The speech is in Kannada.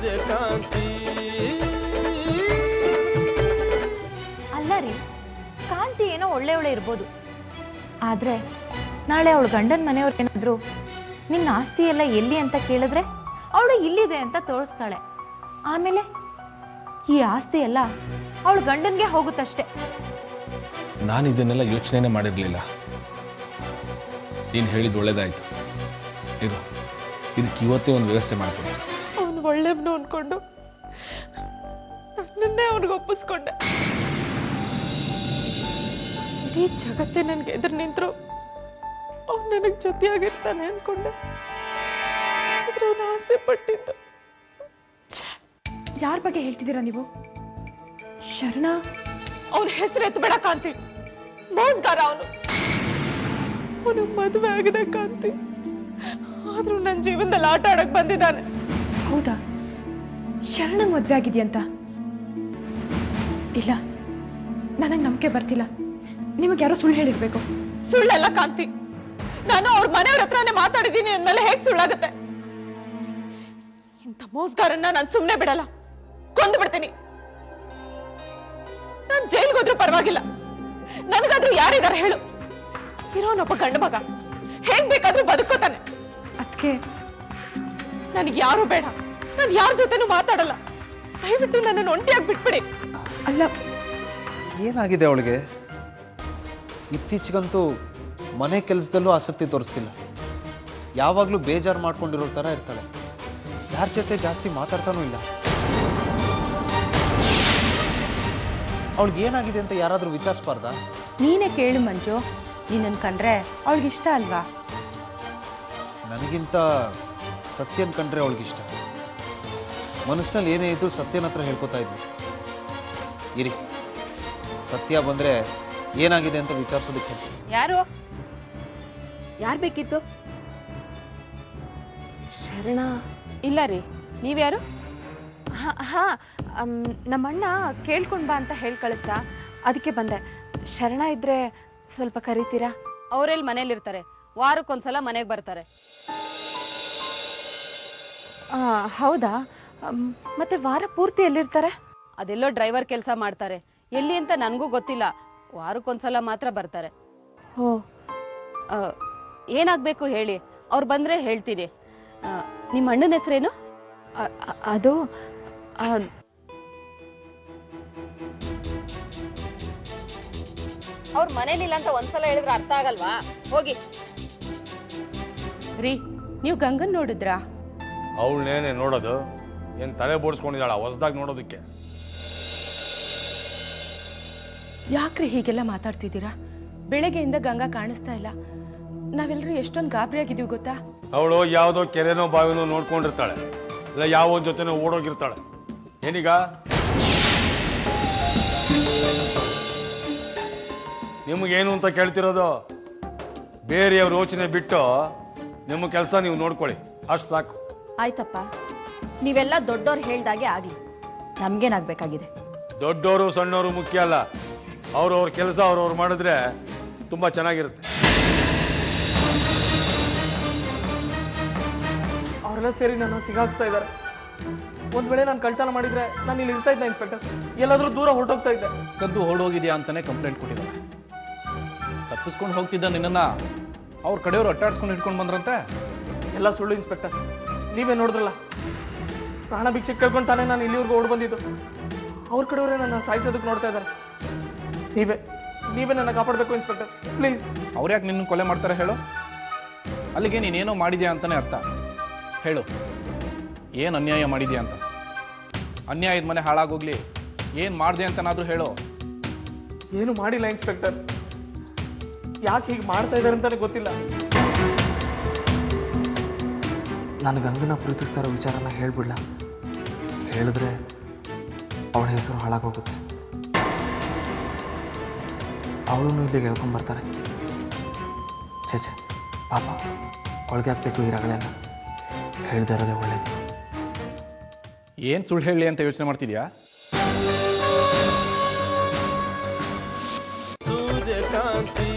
ಸೂರ್ಯಕಾಂತಿ. ಅಲ್ಲ ರೀ, ಕಾಂತಿ ಏನೋ ಒಳ್ಳೆ ಇರ್ಬೋದು, ಆದ್ರೆ ನಾಳೆ ಅವಳು ಗಂಡನ ಮನೆಯವ್ರು ಏನಾದ್ರು ನಿನ್ನ ಆಸ್ತಿ ಎಲ್ಲ ಎಲ್ಲಿ ಅಂತ ಕೇಳಿದ್ರೆ ಅವಳು ಇಲ್ಲಿದೆ ಅಂತ ತೋರಿಸ್ತಾಳೆ. ಆಮೇಲೆ ಈ ಆಸ್ತಿ ಎಲ್ಲ ಅವಳು ಗಂಡನ್ಗೆ ಹೋಗುತ್ತಷ್ಟೆ. ನಾನು ಇದನ್ನೆಲ್ಲ ಯೋಚನೆ ಮಾಡಿರ್ಲಿಲ್ಲ. ನೀನು ಹೇಳಿದ್ ಒಳ್ಳೇದಾಯ್ತು. ಇದಕ್ಕೆ ಇವತ್ತೇ ಒಂದು ವ್ಯವಸ್ಥೆ ಮಾಡ್ತೀನಿ. ಅವನು ಒಳ್ಳೆಯವನು ಅನ್ಕೊಂಡು ನನ್ನನ್ನೇ ಅವನಿಗೆ ಒಪ್ಪಿಸ್ಕೊಂಡೆ. ಇಡೀ ಜಗತ್ತೇ ನನ್ಗೆ ಎದುರು ನಿಂತರು ಅವನು ನನಗೆ ಜೊತೆಯಾಗಿರ್ತಾನೆ ಅನ್ಕೊಂಡೆ. ಆದ್ರೆ ಅವನು ಆಸೆ ಪಟ್ಟಿದ್ದು. ಯಾರ ಬಗ್ಗೆ ಹೇಳ್ತಿದ್ದೀರಾ ನೀವು? ಶರಣ ಅವನ ಹೆಸರು ಎತ್ತಬೇಡ ಕಾಂತಿ. ಮೋಸ್ಗಾರ ಅವನು. ಅವನು ಮದುವೆ ಆಗಿದೆ ಕಾಂತಿ, ಆದ್ರೂ ನನ್ನ ಜೀವನದಲ್ಲಿ ಆಟ ಆಡಕ್ ಬಂದಿದ್ದಾನೆ. ಹೌದಾ? ಶರಣಂಗ್ ಮದ್ವೆ ಆಗಿದ್ಯಂತ? ಇಲ್ಲ, ನನಗ್ ನಂಬಿಕೆ ಬರ್ತಿಲ್ಲ. ನಿಮಗೆ ಯಾರೋ ಸುಳ್ಳು ಹೇಳಿರ್ಬೇಕು. ಸುಳ್ಳಲ್ಲ ಕಾಂತಿ, ನಾನು ಅವ್ರ ಮನೆಯವ್ರ ಹತ್ರನೇ ಮಾತಾಡಿದ್ದೀನಿ ಅಂದ್ಮೇಲೆ ಹೇಗ್ ಸುಳ್ಳಾಗತ್ತೆ? ಇಂಥ ಮೋಸ್ಗಾರನ್ನ ನಾನು ಸುಮ್ಮನೆ ಬಿಡಲ್ಲ, ಕೊಂದು ಬಿಡ್ತೀನಿ. ನಾನು ಜೈಲ್ಗೆ ಹೋದ್ರೂ ಪರವಾಗಿಲ್ಲ, ನನಗಾದ್ರೂ ಯಾರಿದಾರ ಹೇಳು? ಇರೋನೊಬ್ಬ ಗಂಡ ಮಗ ಹೇಗ್ ಬೇಕಾದ್ರೂ ಬದುಕೋತಾನೆ. ಅದಕ್ಕೆ ನನಗೆ ಯಾರು ಬೇಡ, ನಾನು ಯಾರ ಜೊತೆನೂ ಮಾತಾಡಲ್ಲ. ದಯವಿಟ್ಟು ನನ್ನನ್ನು ಒಂಟಿಯಾಗಿ ಬಿಟ್ಬಿಡಿ. ಅಲ್ಲ, ಏನಾಗಿದೆ ಅವಳಿಗೆ? ಇತ್ತೀಚೆಗಂತೂ ಮನೆ ಕೆಲಸದಲ್ಲೂ ಆಸಕ್ತಿ ತೋರಿಸ್ತಿಲ್ಲ. ಯಾವಾಗಲೂ ಬೇಜಾರು ಮಾಡ್ಕೊಂಡಿರೋ ಥರ ಇರ್ತಾಳೆ. ಯಾರ ಜೊತೆ ಜಾಸ್ತಿ ಮಾತಾಡ್ತಾನೂ ಇಲ್ಲ. ಅವಳಿಗೆ ಏನಾಗಿದೆ ಅಂತ ಯಾರಾದರೂ ವಿಚಾರಿಸಬಾರ್ದಾ? ನೀನೇ ಕೇಳು ಮಂಜು, ನಿನ್ನನ್ ಕಂಡ್ರೆ ಅವಳಿಗಿಷ್ಟ ಅಲ್ವಾ? ನನಗಿಂತ ಸತ್ಯನ್ ಕಂಡ್ರೆ ಅವಳಿಗಿಷ್ಟ. ಮನಸ್ಸಿನಲ್ಲಿ ಏನೇ ಇದ್ದು ಸತ್ಯನ ಹತ್ರ ಹೇಳ್ಕೊತಾ ಇದ್ವಿ. ಇರಿ, ಸತ್ಯ ಬಂದ್ರೆ ಏನಾಗಿದೆ ಅಂತ ವಿಚಾರಿಸೋದಕ್ಕೆ. ಯಾರು ಬೇಕಿತ್ತು? ಶರಣ? ಇಲ್ಲ ರೀ, ನೀವ್ಯಾರು? ಹಾ, ನಮ್ಮಣ್ಣ ಕೇಳ್ಕೊಂಡ್ ಬಾ ಅಂತ ಹೇಳಿ ಕಳಿಸ್ತಾ, ಅದಕ್ಕೆ ಬಂದೆ. ಶರಣ ಇದ್ರೆ ಸ್ವಲ್ಪ ಕರೀತೀರಾ? ಅವರೆಲ್ಲಿ ಮನೇಲಿರ್ತಾರೆ, ವಾರಕ್ಕೊಂದ್ಸಲ ಮನೆಗೆ ಬರ್ತಾರೆ. ಹೌದಾ? ಮತ್ತೆ ವಾರ ಪೂರ್ತಿ ಎಲ್ಲಿರ್ತಾರೆ? ಅದೆಲ್ಲೋ ಡ್ರೈವರ್ ಕೆಲಸ ಮಾಡ್ತಾರೆ, ಎಲ್ಲಿ ಅಂತ ನನಗೂ ಗೊತ್ತಿಲ್ಲ. ವಾರಕ್ಕೊಂದ್ಸಲ ಮಾತ್ರ ಬರ್ತಾರೆ. ಓ, ಏನಾಗ್ಬೇಕು ಹೇಳಿ, ಅವ್ರು ಬಂದ್ರೆ ಹೇಳ್ತೀನಿ. ನಿಮ್ಮ ಅಣ್ಣನ ಹೆಸರೇನು? ಅದು ಅವ್ರ ಮನೇಲಿಲ್ಲ ಅಂತ ಒಂದ್ಸಲ ಹೇಳಿದ್ರೆ ಅರ್ಥ ಆಗಲ್ವಾ? ಹೋಗಿ. ರೀ, ನೀವು ಗಂಗನ್ ನೋಡಿದ್ರಾ? ಅವಳನ್ನೇನೆ ನೋಡೋದು? ಏನ್ ತಲೆ ಬೋಡ್ಸ್ಕೊಂಡಿದ್ದಾಳ ಹೊಸದಾಗಿ ನೋಡೋದಕ್ಕೆ? ಯಾಕ್ರಿ ಹೀಗೆಲ್ಲ ಮಾತಾಡ್ತಿದ್ದೀರಾ? ಬೆಳಗ್ಗೆಯಿಂದ ಗಂಗಾ ಕಾಣಿಸ್ತಾ ಇಲ್ಲ. ನಾವೆಲ್ಲರೂ ಎಷ್ಟೊಂದು ಗಾಬರಿ ಆಗಿದೀವಿ ಗೊತ್ತಾ? ಅವಳು ಯಾವುದೋ ಕೆರೆನೋ ಬಾವಿನೋ ನೋಡ್ಕೊಂಡಿರ್ತಾಳೆ, ಇಲ್ಲ ಯಾವ ಜೊತೆನೋ ಓಡೋಗಿರ್ತಾಳೆ. ಏನೀಗ ನಿಮಗೇನು ಅಂತ ಕೇಳ್ತಿರೋದು? ಬೇರೆಯವ್ರ ಯೋಚನೆ ಬಿಟ್ಟು ನಿಮ್ಮ ಕೆಲಸ ನೀವು ನೋಡ್ಕೊಳ್ಳಿ, ಅಷ್ಟು ಸಾಕು. ಆಯ್ತಪ್ಪ, ನೀವೆಲ್ಲ ದೊಡ್ಡವ್ರು ಹೇಳ್ದಾಗೆ ಆಗ್ಲಿ. ನಮ್ಗೇನಾಗ್ಬೇಕಾಗಿದೆ? ದೊಡ್ಡವರು ಸಣ್ಣವರು ಮುಖ್ಯ ಅಲ್ಲ, ಅವ್ರವ್ರ ಕೆಲಸ ಅವ್ರವ್ರು ಮಾಡಿದ್ರೆ ತುಂಬಾ ಚೆನ್ನಾಗಿರುತ್ತೆ. ಅವರೆಲ್ಲ ಸೇರಿ ನನ್ನ ಸಿಗಾಕ್ಸ್ತಾ ಇದ್ದಾರೆ. ಒಂದ್ ವೇಳೆ ನಾನು ಕಳ್ತನ ಮಾಡಿದ್ರೆ ನಾನು ಇಲ್ಲಿ ಇರ್ತಾ ಇದ್ದೆ ಇನ್ಸ್ಪೆಕ್ಟರ್, ಎಲ್ಲಾದ್ರೂ ದೂರ ಹೊರಟೋಗ್ತಾ ಇದ್ದೆ. ಕದ್ದು ಹೊರಡೋಗಿದ್ಯಾ ಅಂತಾನೆ ಕಂಪ್ಲೇಂಟ್ ಕೊಟ್ಟಿದ್ದಾರೆ. ತಪ್ಪಿಸ್ಕೊಂಡು ಹೋಗ್ತಿದ್ದ ನಿನ್ನ ಅವ್ರ ಕಡೆಯವರು ಅಟ್ಟಾಡ್ಸ್ಕೊಂಡು ಹಿಡ್ಕೊಂಡು ಬಂದ್ರಂತೆ. ಎಲ್ಲ ಸುಳ್ಳು ಇನ್ಸ್ಪೆಕ್ಟರ್, ನೀವೇ ನೋಡಿದ್ರಲ್ಲ. ಪ್ರಾಣ ಭಿಕ್ಷೆ ಕೇಳ್ಕೊಂಡು ತಾನೇ ನಾನು ಇಲ್ಲಿವರೆಗೂ ಓಡ್ ಬಂದಿದ್ದು. ಅವ್ರ ಕಡೆಯವರೇ ನನ್ನ ಸಾಯಿಸೋದಕ್ಕೆ ನೋಡ್ತಾ ಇದ್ದಾರೆ. ನೀವೇ ನನ್ನ ಕಾಪಾಡಬೇಕು ಇನ್ಸ್ಪೆಕ್ಟರ್, ಪ್ಲೀಸ್. ಅವ್ರು ಯಾಕೆ ನಿನ್ನ ಕೊಲೆ ಮಾಡ್ತಾರೆ ಹೇಳು? ಅಲ್ಲಿಗೆ ನೀನೇನೋ ಮಾಡಿದ್ಯಾ ಅಂತಾನೆ ಅರ್ಥ. ಹೇಳು, ಏನು ಅನ್ಯಾಯ ಮಾಡಿದ್ಯಾ ಅಂತ? ಅನ್ಯಾಯದ ಮನೆ ಹಾಳಾಗೋಗ್ಲಿ, ಏನು ಮಾಡಿದೆ ಅಂತನಾದ್ರೂ ಹೇಳು. ಏನು ಮಾಡಿಲ್ಲ ಇನ್ಸ್ಪೆಕ್ಟರ್, ಯಾಕೆ ಹೀಗೆ ಮಾಡ್ತಾ ಇದ್ದಾರೆ ಅಂತಾನೆ ಗೊತ್ತಿಲ್ಲ. ನಾನು ಗಂಗನ ಪ್ರೀತಿಸ್ತಾ ಇರೋ ವಿಚಾರನ ಹೇಳ್ಬಿಡ್ಲ? ಹೇಳಿದ್ರೆ ಅವಳ ಹೆಸರು ಹಾಳಾಗೋಗುತ್ತೆ. ಅವಳನ್ನು ಇಲ್ಲಿಗೆ ಹೇಳ್ಕೊಂಡ್ಬರ್ತಾರೆ. ಛೇ, ಪಾಪ, ಅವಳಿಗೆ ಹಾಕ್ಬೇಕು ಈ ರಗಳೆಲ್ಲ. ಹೇಳ್ದೇ ಇರೋದೇ ಒಳ್ಳೇದು. ಏನು ಸುಳ್ಳು ಹೇಳಿ ಅಂತ ಯೋಚನೆ ಮಾಡ್ತಿದ್ಯಾ? ಸೂರ್ಯಕಾಂತಿ